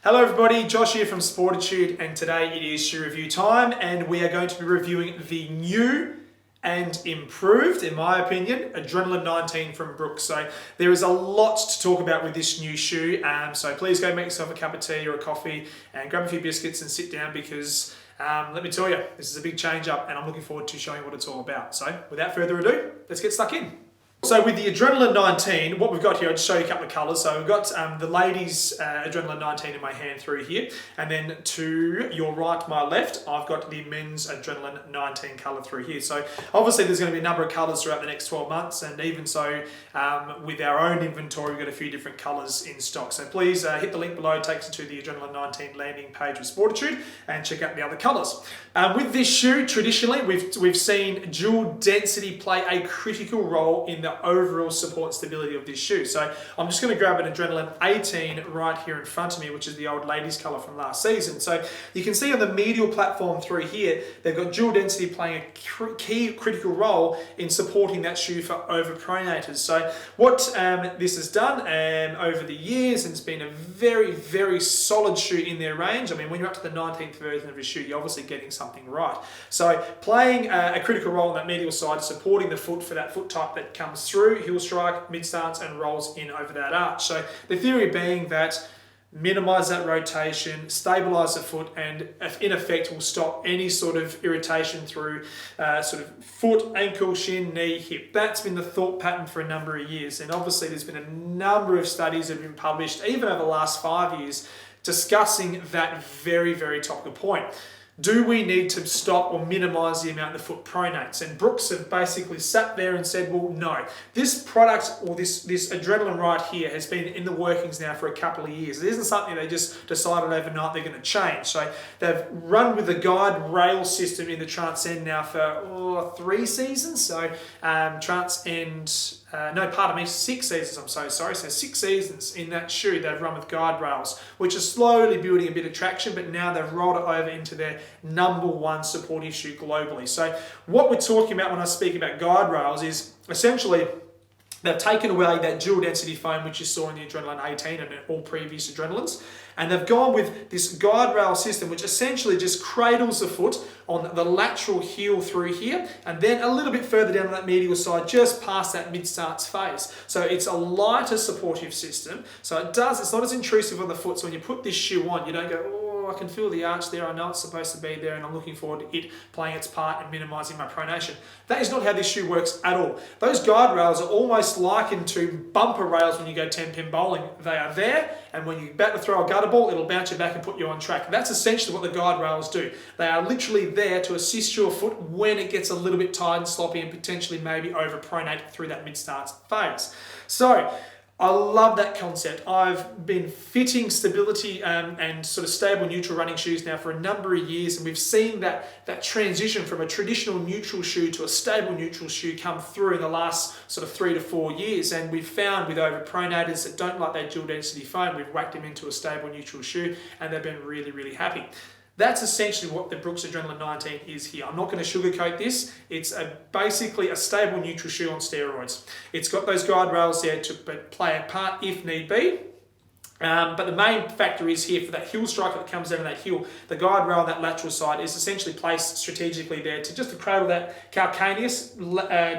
Hello everybody, Josh here from Sportitude, and today it is shoe review time, and we are going to be reviewing the new and improved, in my opinion, Adrenaline 19 from Brooks. So there is a lot to talk about with this new shoe, so please go make yourself a cup of tea or a coffee and grab a few biscuits and sit down because let me tell you, this is a big change up and I'm looking forward to showing what it's all about. So without further ado, let's get stuck in. So with the Adrenaline 19, what we've got here, I'll just show you a couple of colours. So we've got the ladies' Adrenaline 19 in my hand through here. And then to your right, my left, I've got the men's Adrenaline 19 colour through here. So obviously there's going to be a number of colours throughout the next 12 months. And even so, with our own inventory, we've got a few different colours in stock. So please hit the link below, it takes you to the Adrenaline 19 landing page with Sportitude and check out the other colours. With this shoe, traditionally, we've seen dual density play a critical role in the overall support and stability of this shoe. So I'm just going to grab an Adrenaline 18 right here in front of me, which is the old ladies colour from last season. So you can see on the medial platform through here, they've got dual density playing a key critical role in supporting that shoe for overpronators. So what this has done over the years, and it's been a very, very solid shoe in their range. I mean, when you're up to the 19th version of your shoe, you're obviously getting something right. So playing a critical role on that medial side, supporting the foot for that foot type that comes through, heel strike, mid stance, and rolls in over that arch. So the theory being that minimize that rotation, stabilize the foot, and in effect will stop any sort of irritation through sort of foot, ankle, shin, knee, hip. That's been the thought pattern for a number of years. And obviously there's been a number of studies that have been published, even over the last 5 years, discussing that very, very topical point. Do we need to stop or minimize the amount the foot pronates? And Brooks have basically sat there and said, well, no. This product, or this Adrenaline right here, has been in the workings now for a couple of years. It isn't something they just decided overnight they're going to change. So they've run with the guide rail system in the Transcend now for 3 seasons. So Transcend, 6 seasons, I'm so sorry. So 6 seasons in that shoe they've run with guide rails, which are slowly building a bit of traction, but now they've rolled it over into their #1 supportive shoe globally. So what we're talking about when I speak about guide rails is essentially they've taken away that dual density foam which you saw in the Adrenaline 18 and all previous Adrenalines, and they've gone with this guide rail system which essentially just cradles the foot on the lateral heel through here, and then a little bit further down on that medial side just past that mid-stance phase. So it's a lighter supportive system, so it's not as intrusive on the foot, so when you put this shoe on you don't go, oh, I can feel the arch there, I know it's supposed to be there, and I'm looking forward to it playing its part and minimizing my pronation. That is not how this shoe works at all. Those guide rails are almost likened to bumper rails when you go 10-pin bowling. They are there, and when you're about to throw a gutter ball, it'll bounce you back and put you on track. That's essentially what the guide rails do. They are literally there to assist your foot when it gets a little bit tight and sloppy and potentially maybe overpronate through that mid-stance phase. So I love that concept. I've been fitting stability and sort of stable neutral running shoes now for a number of years, and we've seen that transition from a traditional neutral shoe to a stable neutral shoe come through in the last sort of 3 to 4 years, and we've found with overpronators that don't like that dual density foam, we've whacked them into a stable neutral shoe and they've been really, really happy. That's essentially what the Brooks Adrenaline 19 is here. I'm not going to sugarcoat this. It's basically a stable neutral shoe on steroids. It's got those guide rails there to play a part if need be. But the main factor is here for that heel strike that comes down that heel, the guide rail on that lateral side is essentially placed strategically there to just to cradle that calcaneus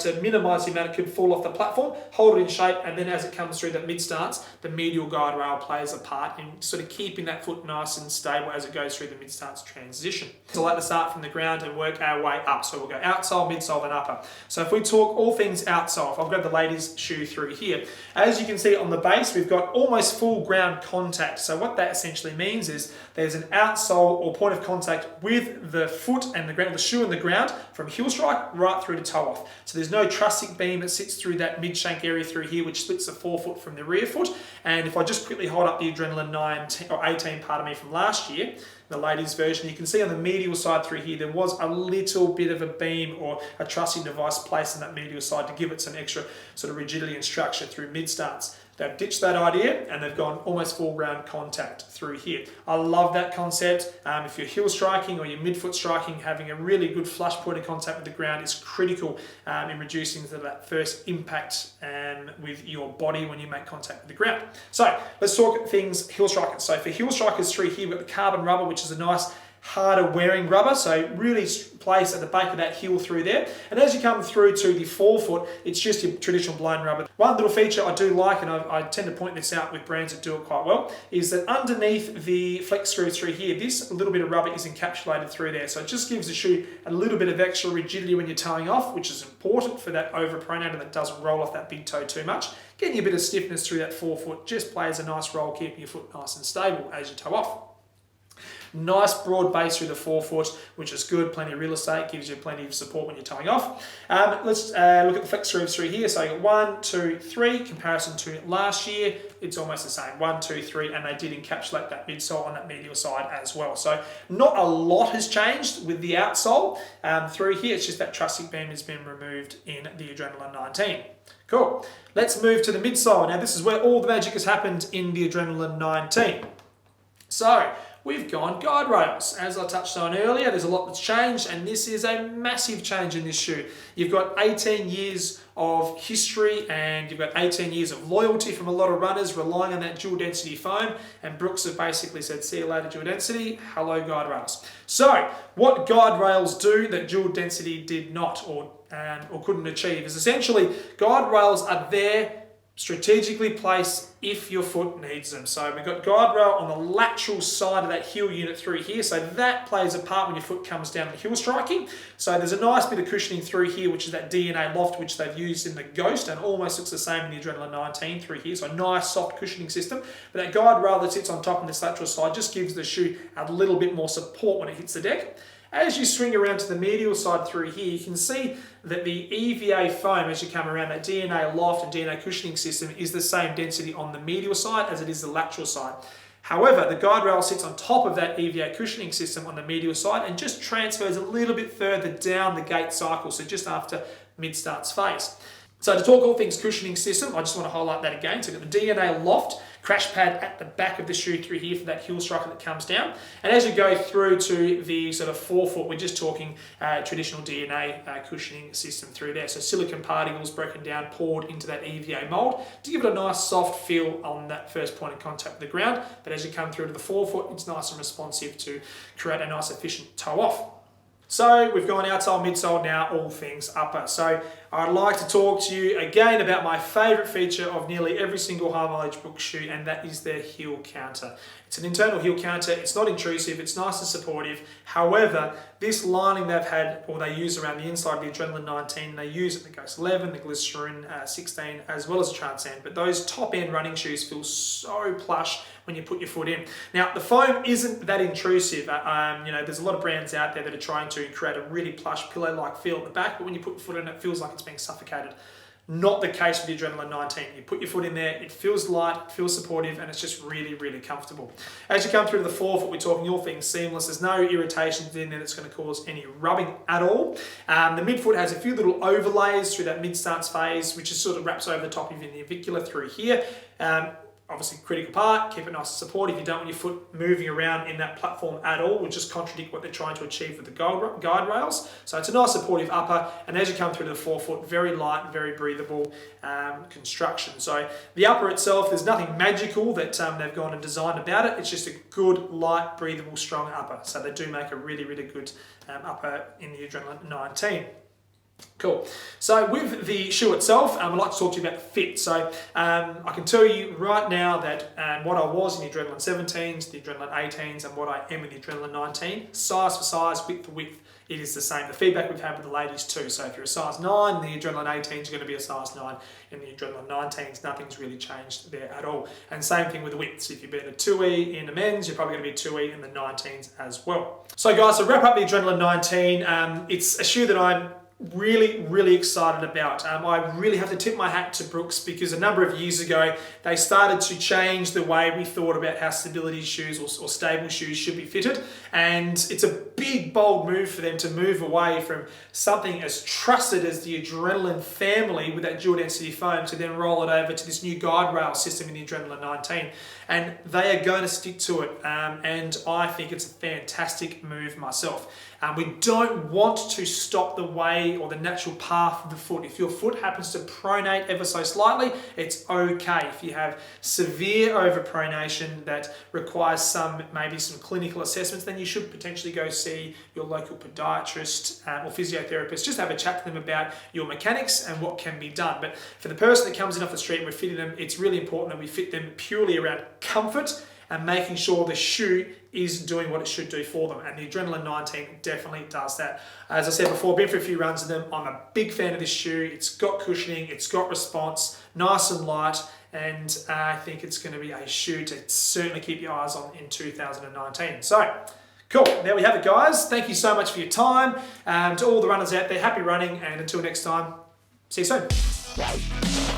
to minimise the amount it could fall off the platform, hold it in shape, and then as it comes through that mid-stance, the medial guide rail plays a part in sort of keeping that foot nice and stable as it goes through the mid-stance transition. So I like to start from the ground and work our way up. So we'll go outsole, midsole, and upper. So if we talk all things outsole, I've got the ladies' shoe through here. As you can see on the base, we've got almost full ground contact. So what that essentially means is there's an outsole or point of contact with the foot and the ground, the shoe and the ground, from heel strike right through to toe off. So there's no trussic beam that sits through that mid shank area through here, which splits the forefoot from the rear foot. And if I just quickly hold up the Adrenaline 19 or 18 from last year, the ladies version, you can see on the medial side through here there was a little bit of a beam or a trussing device placed on that medial side to give it some extra sort of rigidity and structure through mid-stance. They've ditched that idea and they've gone almost full round contact through here. I love that concept. If you're heel striking or you're midfoot striking, having a really good flush point of contact with the ground is critical in reducing that first impact with your body when you make contact with the ground. So let's talk things heel strikers. So for heel strikers through here, we've got the carbon rubber, which is a nice harder wearing rubber, so really place at the back of that heel through there. And as you come through to the forefoot, it's just your traditional blown rubber. One little feature I do like, and I tend to point this out with brands that do it quite well, is that underneath the flex screws through here, this little bit of rubber is encapsulated through there. So it just gives the shoe a little bit of extra rigidity when you're towing off, which is important for that overpronator that doesn't roll off that big toe too much. Getting you a bit of stiffness through that forefoot just plays a nice role, keeping your foot nice and stable as you toe off. Nice broad base through the forefoot, which is good. Plenty of real estate, gives you plenty of support when you're towing off. Let's look at the flex screws through here. So you got 1, 2, 3. Comparison to last year, it's almost the same. 1, 2, 3, and they did encapsulate that midsole on that medial side as well. So not a lot has changed with the outsole through here. It's just that trusting beam has been removed in the Adrenaline 19. Cool. Let's move to the midsole. Now this is where all the magic has happened in the Adrenaline 19. So we've gone guide rails. As I touched on earlier, there's a lot that's changed, and this is a massive change in this shoe. You've got 18 years of history and you've got 18 years of loyalty from a lot of runners relying on that dual density foam, and Brooks have basically said, see you later dual density, hello guide rails. So what guide rails do that dual density did not or couldn't achieve is essentially guide rails are there strategically placed if your foot needs them. So we've got guide rail on the lateral side of that heel unit through here. So that plays a part when your foot comes down the heel striking. So there's a nice bit of cushioning through here, which is that DNA loft, which they've used in the Ghost and almost looks the same in the Adrenaline 19 through here. So a nice soft cushioning system. But that guide rail that sits on top on this lateral side just gives the shoe a little bit more support when it hits the deck. As you swing around to the medial side through here, you can see that the EVA foam, as you come around, that DNA loft and DNA cushioning system is the same density on the medial side as it is the lateral side. However, the guide rail sits on top of that EVA cushioning system on the medial side and just transfers a little bit further down the gait cycle, so just after mid-starts phase. So to talk all things cushioning system, I just want to highlight that again. So we've got the DNA loft crash pad at the back of the shoe through here for that heel striker that comes down. And as you go through to the sort of forefoot, we're just talking traditional DNA cushioning system through there. So silicone particles broken down, poured into that EVA mold to give it a nice soft feel on that first point of contact with the ground. But as you come through to the forefoot, it's nice and responsive to create a nice efficient toe off. So we've gone outsole, midsole, now all things upper. So I'd like to talk to you again about my favourite feature of nearly every single high mileage Brooks shoe, and that is their heel counter. It's an internal heel counter, it's not intrusive, it's nice and supportive. However, this lining they've had, or they use around the inside of the Adrenaline 19, they use it in the Ghost 11, the Glycerin 16, as well as the Transcend. But those top end running shoes feel so plush when you put your foot in. Now, the foam isn't that intrusive. There's a lot of brands out there that are trying to create a really plush pillow-like feel at the back, but when you put your foot in, it feels like it's being suffocated. Not the case with the Adrenaline 19. You put your foot in there, it feels light, it feels supportive, and it's just really, really comfortable. As you come through to the forefoot, we're talking all things seamless. There's no irritations in there that's going to cause any rubbing at all. The midfoot has a few little overlays through that mid-starts phase, which just sort of wraps over the top of your navicular through here. Obviously, critical part, keep it nice and supportive. You don't want your foot moving around in that platform at all, which just contradict what they're trying to achieve with the guide rails. So it's a nice supportive upper, and as you come through to the forefoot, very light, very breathable construction. So the upper itself, there's nothing magical that they've gone and designed about it. It's just a good, light, breathable, strong upper. So they do make a really, really good upper in the Adrenaline 19. Cool. So with the shoe itself, I'd like to talk to you about the fit. So I can tell you right now that what I was in the Adrenaline 17s, the Adrenaline 18s, and what I am in the Adrenaline 19, size for size, width for width, it is the same. The feedback we've had with the ladies too. So if you're a size 9, the Adrenaline 18s are going to be a size 9. In the Adrenaline 19s, nothing's really changed there at all. And same thing with the widths. If you've been a 2E in the men's, you're probably going to be a 2E in the 19s as well. So guys, to wrap up the Adrenaline 19, it's a shoe that I'm really excited about. I really have to tip my hat to Brooks because a number of years ago they started to change the way we thought about how stability shoes or stable shoes should be fitted, and it's a big bold move for them to move away from something as trusted as the Adrenaline family with that dual density foam to then roll it over to this new guide rail system in the Adrenaline 19, and they are going to stick to it, and I think it's a fantastic move myself. We don't want to stop the way or the natural path of the foot. If your foot happens to pronate ever so slightly, it's okay. If you have severe overpronation that requires maybe some clinical assessments, then you should potentially go see your local podiatrist or physiotherapist. Just have a chat to them about your mechanics and what can be done. But for the person that comes in off the street and we're fitting them, it's really important that we fit them purely around comfort and making sure the shoe is doing what it should do for them. And the Adrenaline 19 definitely does that. As I said before, I've been for a few runs of them. I'm a big fan of this shoe. It's got cushioning, it's got response, nice and light, and I think it's going to be a shoe to certainly keep your eyes on in 2019. So, cool. There we have it, guys. Thank you so much for your time. To all the runners out there, happy running, and until next time, see you soon.